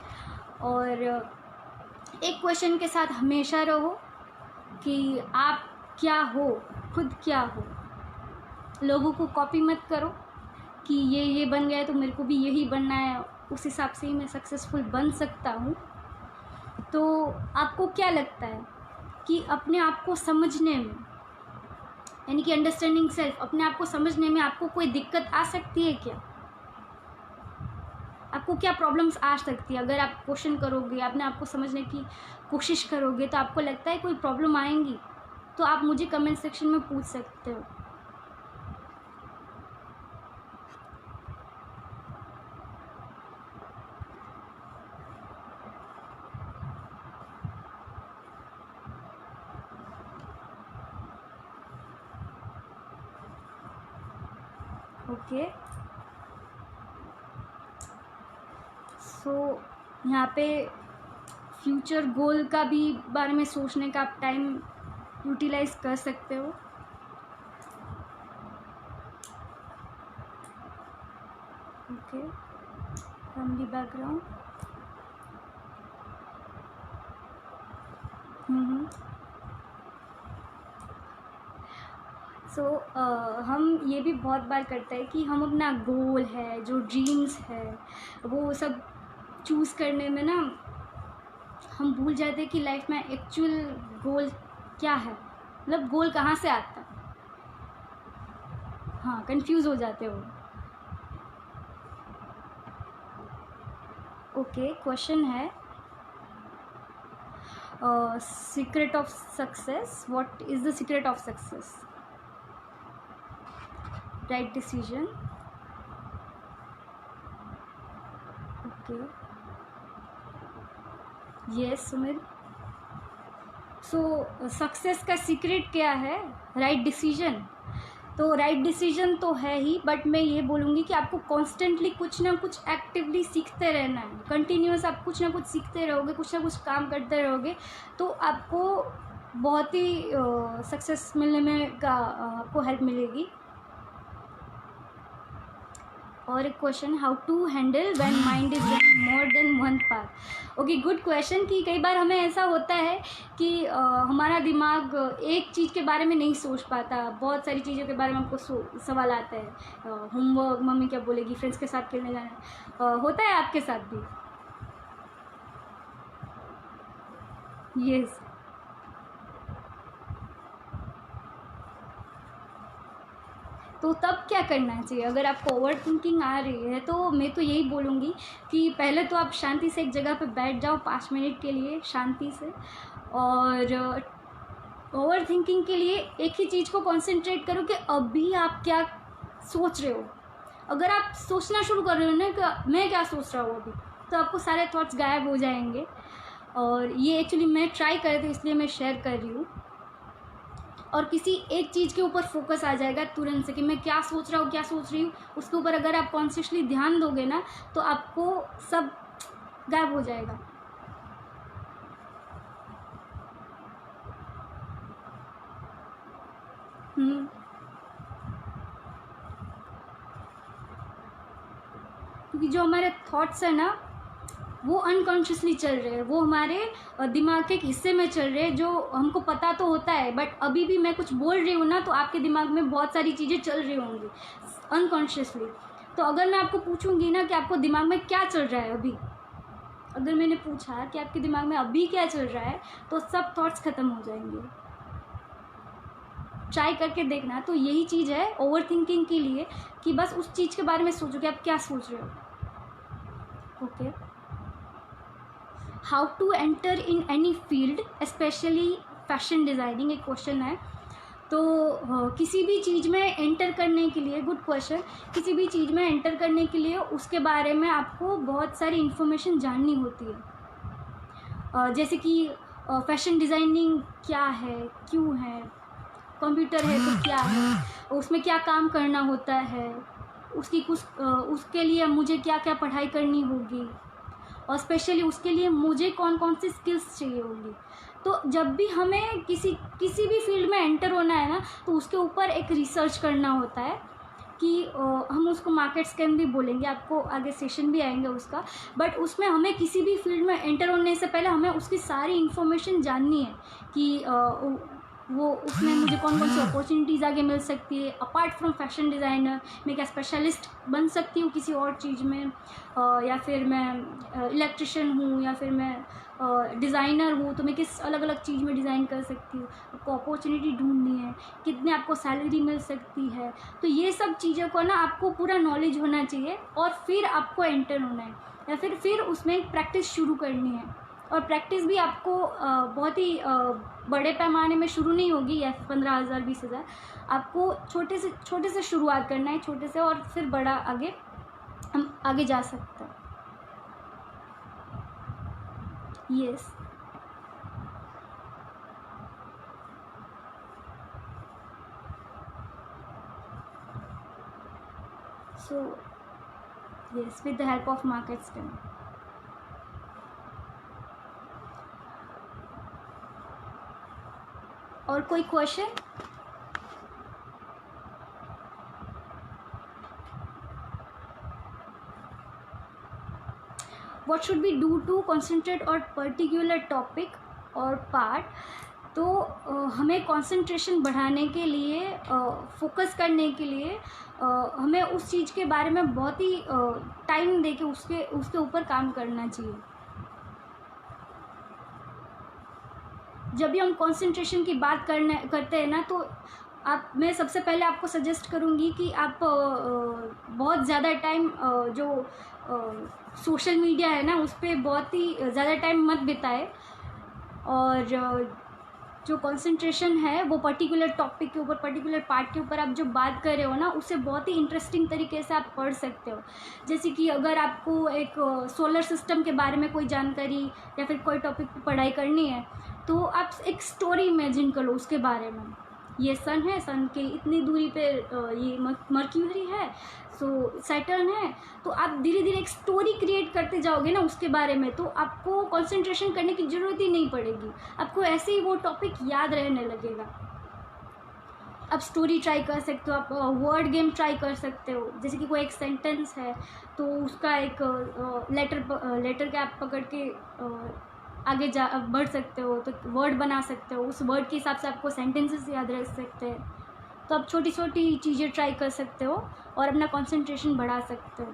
और एक क्वेश्चन के साथ हमेशा रहो कि आप क्या हो, खुद क्या हो। लोगों को कॉपी मत करो कि ये बन गया है तो मेरे को भी यही बनना है, उस हिसाब से ही मैं सक्सेसफुल बन सकता हूँ। तो आपको क्या लगता है कि अपने आप को समझने में, यानी कि अंडरस्टैंडिंग सेल्फ, अपने आप को समझने में आपको कोई दिक्कत आ सकती है क्या? आपको क्या प्रॉब्लम्स आ सकती है? अगर आप क्वेश्चन करोगे, अपने आप को समझने की कोशिश करोगे, तो आपको लगता है कोई प्रॉब्लम आएंगी, तो आप मुझे कमेंट सेक्शन में पूछ सकते हो। ओके, सो यहाँ पे फ्यूचर गोल का भी बारे में सोचने का आप टाइम यूटिलाइज कर सकते हो। ओके, फैमिली बैकग्राउंड, सो हम ये भी बहुत बार करते हैं कि हम अपना गोल है, जो ड्रीम्स है, वो सब चूज़ करने में ना हम भूल जाते हैं कि लाइफ में एक्चुअल गोल क्या है, मतलब गोल कहाँ से आता है। हाँ, कंफ्यूज हो जाते हो। ओके, क्वेश्चन है secret of success, what is the secret of success? Right decision. Okay, yes Sumit. So success का सीक्रेट क्या है? Right decision. तो राइट डिसीजन तो है ही, बट मैं ये बोलूँगी कि आपको कॉन्स्टेंटली कुछ ना कुछ एक्टिवली सीखते रहना है। कंटिन्यूस आप कुछ ना कुछ सीखते रहोगे, कुछ ना कुछ काम करते रहोगे, तो आपको बहुत ही सक्सेस मिलने में आपको हेल्प मिलेगी। और एक question, how to handle when mind is running more than one path? Okay, good question. कि कई बार हमें ऐसा होता है कि हमारा दिमाग एक चीज़ के बारे में नहीं सोच पाता, बहुत सारी चीज़ों के बारे में हमको सवाल आता है, होमवर्क, मम्मी क्या बोलेगी, फ्रेंड्स के साथ खेलने जाना, होता है आपके साथ भी? यस। तो तब क्या करना चाहिए? अगर आपको ओवर थिंकिंग आ रही है, तो मैं तो यही बोलूँगी कि पहले तो आप शांति से एक जगह पे बैठ जाओ 5 मिनट के लिए शांति से, और ओवर थिंकिंग के लिए एक ही चीज़ को कंसंट्रेट करो कि अभी आप क्या सोच रहे हो। अगर आप सोचना शुरू कर रहे हो ना कि मैं क्या सोच रहा हूँ अभी, तो आपको सारे थॉट्स गायब हो जाएंगे। और ये एक्चुअली मैं ट्राई कर रही थी, इसलिए मैं शेयर कर रही हूँ। और किसी एक चीज़ के ऊपर फोकस आ जाएगा तुरंत से कि मैं क्या सोच रहा हूँ, क्या सोच रही हूँ, उसके ऊपर अगर आप कॉन्शियसली ध्यान दोगे ना तो आपको सब गायब हो जाएगा। क्योंकि जो हमारे थॉट्स है ना वो अनकॉन्शियसली चल रहे हैं, वो हमारे दिमाग के एक हिस्से में चल रहे हैं जो हमको पता तो होता है, बट अभी भी मैं कुछ बोल रही हूँ ना तो आपके दिमाग में बहुत सारी चीज़ें चल रही होंगी अनकॉन्शियसली। तो अगर मैं आपको पूछूंगी ना कि आपको दिमाग में क्या चल रहा है अभी, अगर मैंने पूछा कि आपके दिमाग में अभी क्या चल रहा है तो सब थॉट्स ख़त्म हो जाएंगे। ट्राई करके देखना। तो यही चीज़ है ओवर थिंकिंग के लिए कि बस उस चीज़ के बारे में सोचो कि आप क्या सोच रहे हो। Okay, how to enter in any field specially fashion designing, एक क्वेश्चन है। तो किसी भी चीज़ में एंटर करने के लिए, गुड क्वेश्चन, किसी भी चीज़ में एंटर करने के लिए उसके बारे में आपको बहुत सारी इन्फॉर्मेशन जाननी होती है। जैसे कि फैशन डिज़ाइनिंग क्या है, क्यों है, कंप्यूटर है तो क्या है, उसमें क्या काम करना होता है, उसकी कुछ उसके लिए मुझे क्या क्या पढ़ाई करनी होगी, और स्पेशली उसके लिए मुझे कौन कौन सी स्किल्स चाहिए होंगी। तो जब भी हमें किसी भी फील्ड में एंटर होना है ना तो उसके ऊपर एक रिसर्च करना होता है कि हम उसको मार्केट स्कैन भी बोलेंगे, आपको आगे सेशन भी आएंगे उसका। बट उसमें हमें किसी भी फील्ड में एंटर होने से पहले हमें उसकी सारी इन्फॉर्मेशन जाननी है कि वो उसमें मुझे कौन कौन सी अपॉर्चुनिटीज़ आगे मिल सकती है। अपार्ट फ्रॉम फैशन डिज़ाइनर मैं क्या स्पेशलिस्ट बन सकती हूँ किसी और चीज़ में, या फिर मैं इलेक्ट्रिशियन हूँ, या फिर मैं डिज़ाइनर हूँ तो मैं किस अलग अलग चीज़ में डिज़ाइन कर सकती हूँ। आपको अपॉर्चुनिटी ढूंढनी है, कितने आपको सैलरी मिल सकती है। तो ये सब चीज़ों को ना आपको पूरा नॉलेज होना चाहिए और फिर आपको एंटर होना है, या फिर उसमें प्रैक्टिस शुरू करनी है। और प्रैक्टिस भी आपको बहुत ही बड़े पैमाने में शुरू नहीं होगी, या 15,000 20,000, आपको छोटे से शुरुआत करना है, छोटे से, और फिर बड़ा आगे हम आगे जा सकते हैं। Yes, so yes, with the help of market scan. और कोई question? What should we do to concentrate on particular topic और पार्ट? तो हमें कंसंट्रेशन बढ़ाने के लिए, फोकस करने के लिए हमें उस चीज़ के बारे में बहुत ही टाइम दे के उसके ऊपर काम करना चाहिए। जब भी हम कंसंट्रेशन की बात करते हैं ना तो मैं सबसे पहले आपको सजेस्ट करूँगी कि आप बहुत ज़्यादा टाइम जो सोशल मीडिया है ना उस पर बहुत ही ज़्यादा टाइम मत बिताए, और जो कंसंट्रेशन है वो पर्टिकुलर टॉपिक के ऊपर, पर्टिकुलर पार्ट के ऊपर आप जो बात कर रहे हो ना उसे बहुत ही इंटरेस्टिंग तरीके से आप पढ़ सकते हो। जैसे कि अगर आपको एक सोलर सिस्टम के बारे में कोई जानकारी या फिर कोई टॉपिक पर पढ़ाई करनी है तो आप एक स्टोरी इमेजिन कर लो उसके बारे में। ये सन है, सन के इतनी दूरी पे ये मर्क्यूरी है, सो सैटर्न है। तो आप धीरे धीरे एक स्टोरी क्रिएट करते जाओगे ना उसके बारे में, तो आपको कंसंट्रेशन करने की ज़रूरत ही नहीं पड़ेगी, आपको ऐसे ही वो टॉपिक याद रहने लगेगा। आप स्टोरी ट्राई कर सकते हो, आप वर्ड गेम ट्राई कर सकते हो। जैसे कि कोई एक सेंटेंस है तो उसका एक लेटर के आप पकड़ के आगे बढ़ सकते हो, तो वर्ड बना सकते हो, उस वर्ड के हिसाब से आपको सेंटेंसेस याद रख सकते हैं। तो आप छोटी छोटी चीज़ें ट्राई कर सकते हो और अपना कंसंट्रेशन बढ़ा सकते हो।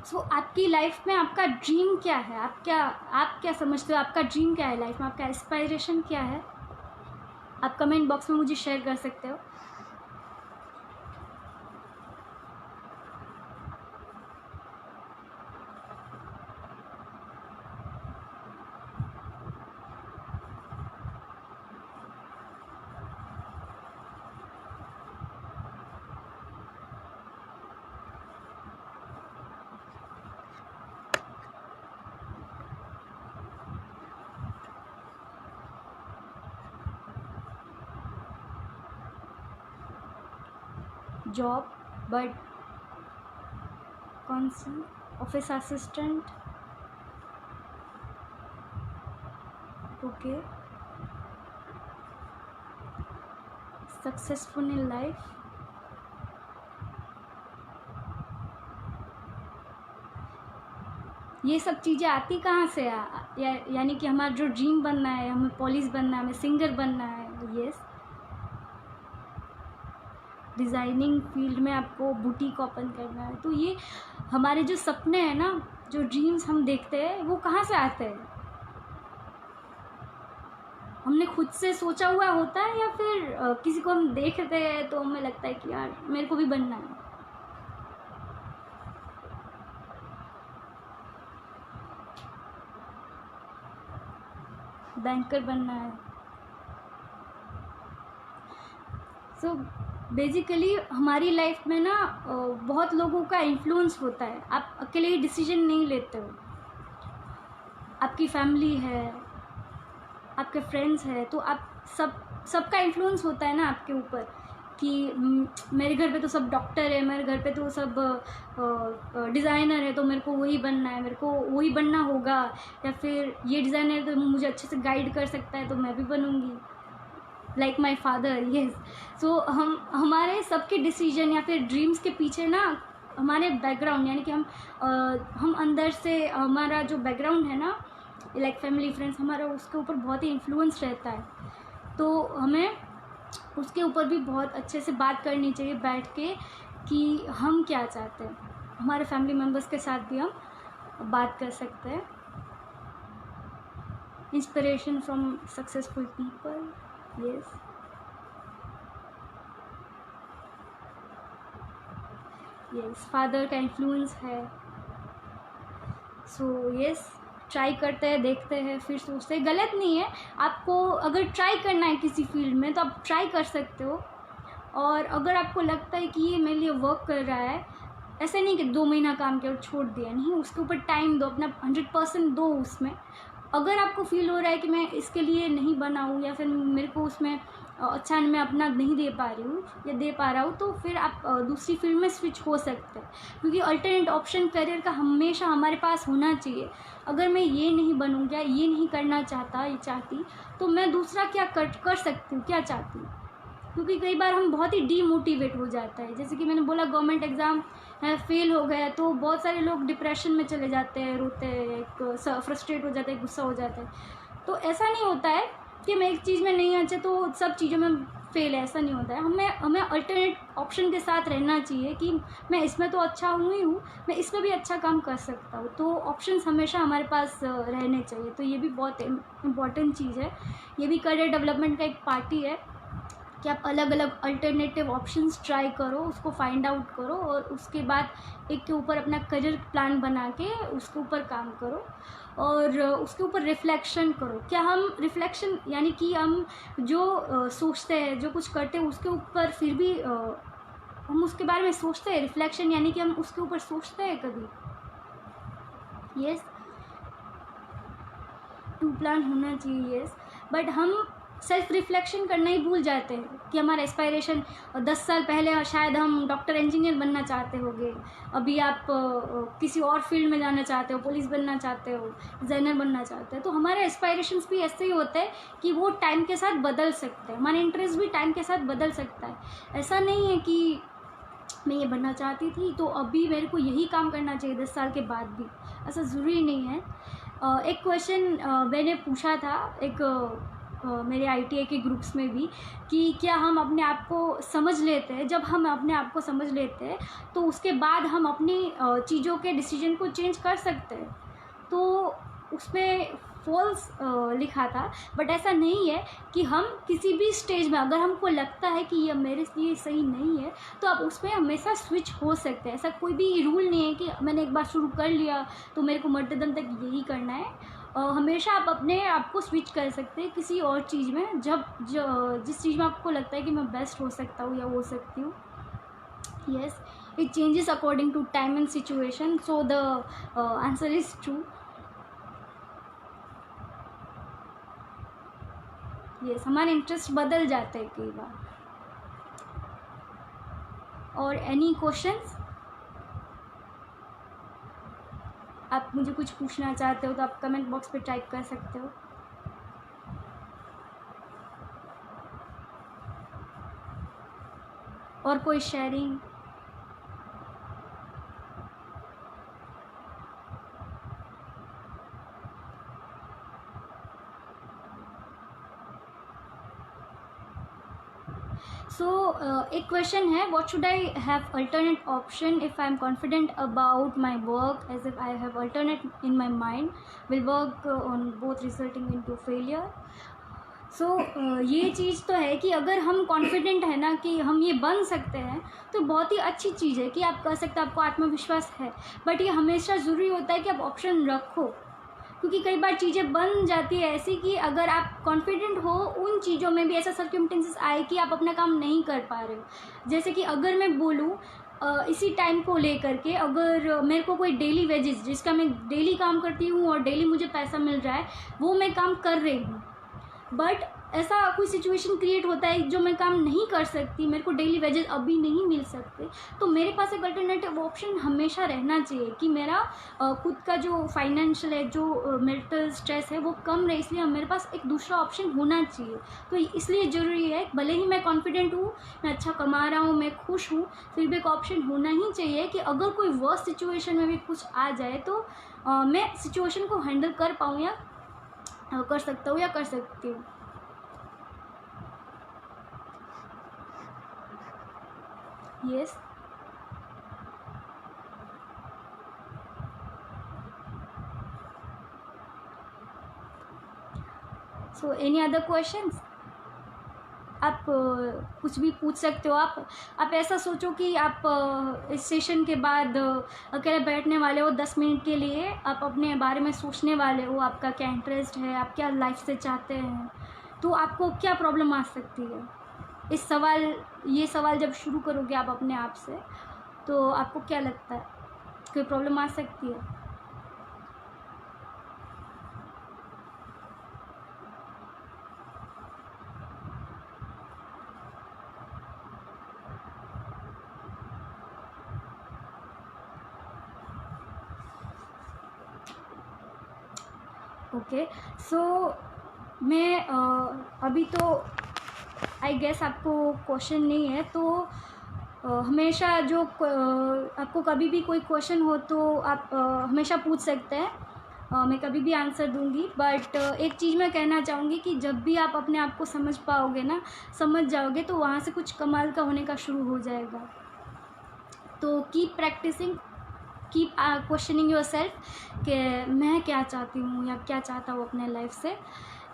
सो आपकी लाइफ में आपका ड्रीम क्या है? आप क्या समझते हो आपका ड्रीम क्या है लाइफ में? आपका एस्पायरेशन क्या है? आप कमेंट बॉक्स में मुझे शेयर कर सकते हो। जॉब, बट कौन सी, office assistant, okay, successful in life, ये सब चीज़ें आती कहाँ से यानी कि हमारा जो ड्रीम बनना है, हमें पुलिस बनना है, हमें सिंगर बनना है, यस, डिज़ाइनिंग फील्ड में आपको बुटीक ओपन करना है, तो ये हमारे जो सपने हैं ना, जो ड्रीम्स हम देखते हैं, वो कहाँ से आते हैं? हमने खुद से सोचा हुआ होता है या फिर किसी को हम देखते हैं तो हमें लगता है कि यार मेरे को भी बनना है? बैंकर बनना है। सो बेसिकली हमारी लाइफ में ना बहुत लोगों का इन्फ्लुएंस होता है, आप अकेले ही डिसीजन नहीं लेते हो, आपकी फैमिली है, आपके फ्रेंड्स है, तो आप सबका इन्फ्लुएंस होता है ना आपके ऊपर कि मेरे घर पे तो सब डॉक्टर है, मेरे घर पे तो सब डिज़ाइनर है, तो मेरे को वही बनना है, मेरे को वही बनना होगा, या फिर ये डिज़ाइनर तो मुझे अच्छे से गाइड कर सकता है तो मैं भी बनूँगी, लाइक माई फादर, येस। सो हमारे सबके डिसीजन या फिर ड्रीम्स के पीछे ना हमारे बैकग्राउंड, यानी कि हम अंदर से हमारा जो बैकग्राउंड है ना, लाइक फैमिली, फ्रेंड्स, हमारा उसके ऊपर बहुत ही इन्फ्लुएंस रहता है, तो हमें उसके ऊपर भी बहुत अच्छे से बात करनी चाहिए बैठ के कि हम क्या चाहते हैं। हमारे फैमिली मेम्बर्स के साथ भी हम बात कर सकते हैं। Inspiration from successful people, yes, yes, father का इन्फ्लुएंस है। सो यस, ट्राई करते हैं, देखते हैं, फिर सोचते हैं, गलत नहीं है। आपको अगर ट्राई करना है किसी फील्ड में तो आप ट्राई कर सकते हो, और अगर आपको लगता है कि ये मेरे लिए वर्क कर रहा है, ऐसा नहीं कि 2 महीना काम किया और छोड़ दिया, नहीं, उसके ऊपर टाइम दो, अपना 100% दो उसमें। अगर आपको फील हो रहा है कि मैं इसके लिए नहीं बना हूँ, या फिर मेरे को उसमें अच्छा मैं अपना नहीं दे पा रही हूँ या दे पा रहा हूँ, तो फिर आप दूसरी फील्ड में स्विच हो सकते हैं, क्योंकि अल्टरनेट ऑप्शन करियर का हमेशा हमारे पास होना चाहिए। अगर मैं ये नहीं बनूँगी या ये नहीं करना चाहता या चाहती, तो मैं दूसरा क्या कर सकती हूँ, क्या चाहती हूँ, क्योंकि कई बार हम बहुत ही डीमोटिवेट हो जाता है। जैसे कि मैंने बोला, गवर्नमेंट एग्ज़ाम फेल हो गया तो बहुत सारे लोग डिप्रेशन में चले जाते हैं, रोते हैं, फ्रस्ट्रेट हो जाते हैं, गुस्सा हो जाता है। तो ऐसा नहीं होता है कि मैं एक चीज़ में नहीं अच्छे तो सब चीज़ों में फेल है, ऐसा नहीं होता है। हमें अल्टरनेट ऑप्शन के साथ रहना चाहिए कि मैं इसमें तो अच्छा हूँ ही हूँ, मैं इसमें भी अच्छा काम कर सकता हूँ, तो ऑप्शंस हमेशा हमारे पास रहने चाहिए। तो ये भी बहुत इम्पॉर्टेंट चीज़ है, ये भी करियर डेवलपमेंट का एक पार्ट ही है कि आप अलग अलग अल्टरनेटिव ऑप्शंस ट्राई करो, उसको फाइंड आउट करो, और उसके बाद एक के ऊपर अपना करियर प्लान बना के उसके ऊपर काम करो, और उसके ऊपर रिफ्लेक्शन करो। क्या हम रिफ्लेक्शन, यानी कि हम जो सोचते हैं, जो कुछ करते हैं, उसके ऊपर फिर भी हम उसके बारे में सोचते हैं? रिफ्लेक्शन यानी कि हम उसके ऊपर सोचते हैं कभी? यस, टू प्लान होना चाहिए, यस, बट हम सेल्फ रिफ्लेक्शन करना ही भूल जाते हैं कि हमारा एस्पायरेशन 10 साल पहले शायद हम डॉक्टर इंजीनियर बनना चाहते होंगे, अभी आप किसी और फील्ड में जाना चाहते हो, पुलिस बनना चाहते हो, डिज़ाइनर बनना चाहते हो। तो हमारे एस्पायरेशंस भी ऐसे ही होते हैं कि वो टाइम के साथ बदल सकते हैं, हमारे इंटरेस्ट भी टाइम के साथ बदल सकता है। ऐसा नहीं है कि मैं ये बनना चाहती थी तो अभी मेरे को यही काम करना चाहिए 10 साल के बाद भी, ऐसा ज़रूरी नहीं है। एक क्वेश्चन मैंने पूछा था मेरे ITI के ग्रुप्स में भी, कि क्या हम अपने आप को समझ लेते हैं, जब हम अपने आप को समझ लेते हैं तो उसके बाद हम अपनी चीज़ों के डिसीजन को चेंज कर सकते हैं? तो उसमें फॉल्स लिखा था, बट ऐसा नहीं है कि हम किसी भी स्टेज में अगर हमको लगता है कि ये मेरे लिए सही नहीं है तो आप उसमें हमेशा स्विच हो सकते हैं। ऐसा कोई भी रूल नहीं है कि मैंने एक बार शुरू कर लिया तो मेरे को मरते दम तक यही करना है। हमेशा आप अपने आप को स्विच कर सकते हैं किसी और चीज़ में, जिस चीज़ में आपको लगता है कि मैं बेस्ट हो सकता हूँ या हो सकती हूँ। yes, it changes according to time and situation, so the answer is true. yes, हमारे इंटरेस्ट बदल जाते हैं कई बार। और एनी क्वेश्चंस? आप मुझे कुछ पूछना चाहते हो तो आप कमेंट बॉक्स पे टाइप कर सकते हो। और कोई शेयरिंग? सो एक क्वेश्चन है, what should I have alternate option if I am confident about my work as if I have alternate in my mind will work on both resulting into failure. So ये चीज़ तो है कि अगर हम confident है ना कि हम ये बन सकते हैं तो बहुत ही अच्छी चीज़ है कि आप कर सकते हैं, आपको आत्मविश्वास है। बट ये हमेशा ज़रूरी होता है कि आप ऑप्शन रखो, क्योंकि कई बार चीज़ें बन जाती है ऐसी कि अगर आप कॉन्फिडेंट हो उन चीज़ों में भी ऐसा सर्कमस्टेंसेस आए कि आप अपना काम नहीं कर पा रहे हो। जैसे कि अगर मैं बोलूँ इसी टाइम को लेकर के, अगर मेरे को कोई डेली वेजेस जिसका मैं डेली काम करती हूँ और डेली मुझे पैसा मिल रहा है वो मैं काम कर रही हूँ, बट ऐसा कोई सिचुएशन क्रिएट होता है जो मैं काम नहीं कर सकती, मेरे को डेली वेजेस अभी नहीं मिल सकते, तो मेरे पास एक अल्टरनेटिव ऑप्शन हमेशा रहना चाहिए कि मेरा खुद का जो फाइनेंशियल है, जो मेंटल स्ट्रेस है वो कम रहे, इसलिए मेरे पास एक दूसरा ऑप्शन होना चाहिए। तो इसलिए ज़रूरी है, भले ही मैं कॉन्फिडेंट हूँ, मैं अच्छा कमा रहा हूँ, मैं खुश हूँ, फिर भी एक ऑप्शन होना ही चाहिए कि अगर कोई वर्स्ट सिचुएशन में भी कुछ आ जाए तो मैं सिचुएशन को हैंडल कर पाऊँ या कर सकता हूँ या कर सकती हूँ। Yes. So any other questions? आप कुछ भी पूछ सकते हो। आप ऐसा सोचो कि आप इस सेशन के बाद अकेले बैठने वाले हो 10 मिनट के लिए, आप अपने बारे में सोचने वाले हो, आपका क्या इंटरेस्ट है, आप क्या लाइफ से चाहते हैं, तो आपको क्या प्रॉब्लम आ सकती है। ये सवाल जब शुरू करोगे आप अपने आप से, तो आपको क्या लगता है कोई प्रॉब्लम आ सकती है? ओके। सो मैं अभी तो आई गेस आपको क्वेश्चन नहीं है, तो हमेशा जो आपको कभी भी कोई क्वेश्चन हो तो आप हमेशा पूछ सकते हैं, मैं कभी भी आंसर दूंगी। बट एक चीज़ मैं कहना चाहूँगी कि जब भी आप अपने आप को समझ पाओगे ना, समझ जाओगे, तो वहाँ से कुछ कमाल का होने का शुरू हो जाएगा। तो keep practicing, keep questioning yourself कि मैं क्या चाहती हूँ या क्या चाहता हूँ अपने लाइफ से।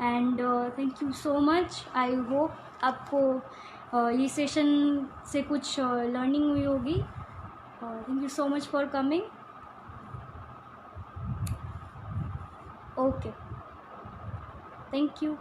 And thank you so much. I hope आपको ये सेशन से कुछ लर्निंग हुई होगी। Thank you so much for coming. Okay, thank you.